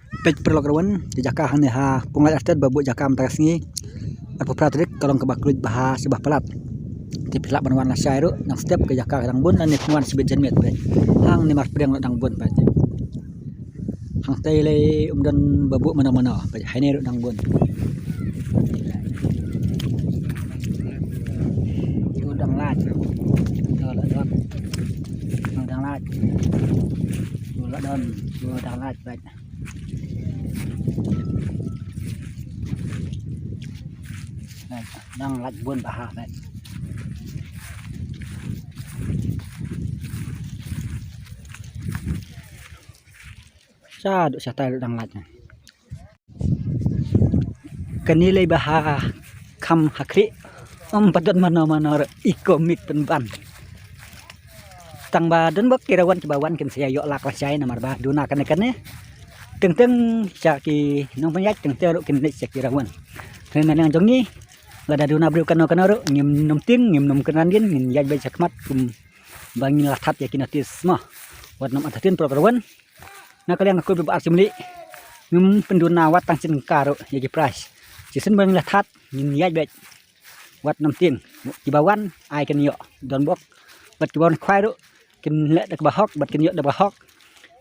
pej perlokawan jaka hang ha pungai artet babu jaka matakas ngi aku pratrik kalong kebaklut baha sebah pelat ti pelak banwan nasai ru nang step ke jaka kadang bun dan nikuan sebet jenmet pe hang ni mar pedang dang bun pe hang tai le dan babu mana-mana pe hai ni ru dang bun dang laj la don dang laj la don dang laj pe đang lạnh buôn bà hà này sa độ sa tay đang lạnh này kani lay bà hà kham hakri padan mana ikomik penban tang ba dan bak kirawan cebawan kin saya yok lak lasai namar ba duna kan teng caki nong penyak teng teruk kin nek kirawan karena yang jongi gada duna bru kano ru ngim nom ting ngim nom kenan gin ngin yaj bai sakmat kum bangin lathat yakin atis mah wat nom atatin properwan na kalian aku be asimli ngim penduna wat tang sin karo yagi price sisen bangin lathat ngin yaj bai wat nom ting kibawan ai ken yo don bok bat kibawan khwai ru kin le dak bahok bat kin yo dak bahok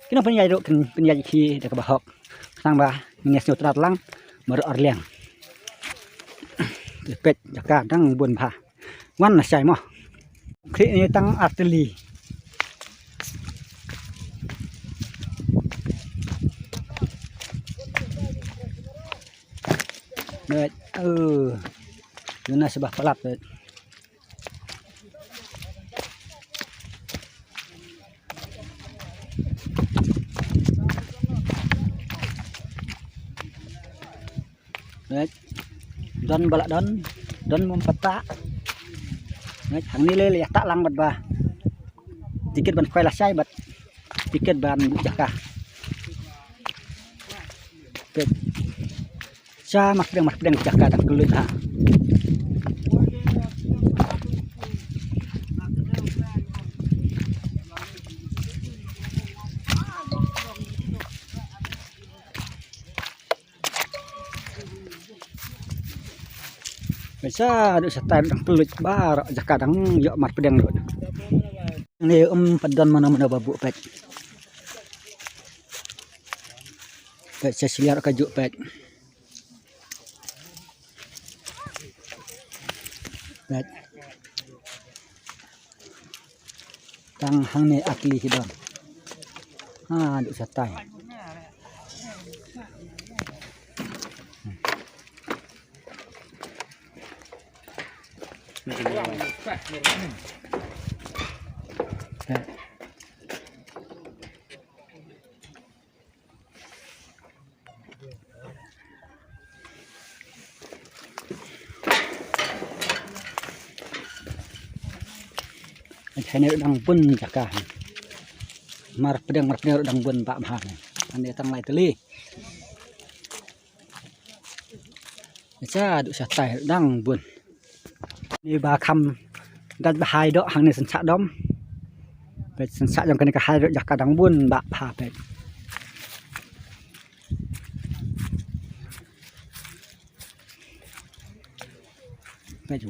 kino pen yaj ru kin yaj ki dak bahok sang ba nges nyotrat lang mar orleng pet jaka dang bun pha wan là sai mo khi ni tăng artillery đấy nó sẽ bạc lạt đấy đấy don balak don mempeta ngai hang ni le tak lang bat ba tiket ban khoi la sai bat tiket ban jaka pet sa mak deng jaka dak gelut ha bisa ada setan dang pelut bar jaka dang yok mat pedang lut ni padan mana-mana babu pet sesiliar kajuk pet tang hang ni akli hidon ada setan Ini udang pun jaka mar pedang udang pun pak mahal ane tang lai teli cha du sa tai udang pun ni ba kham gat bahai do hang ni sensa dom pe sensa jam kan ka hai do jaka dang pun bak pha pe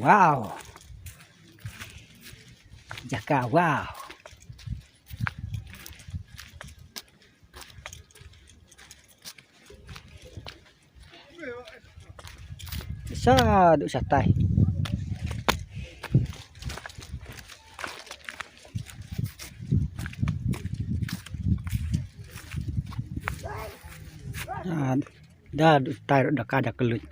wow jaka wow sa du sa tai dah tai dak kada kelut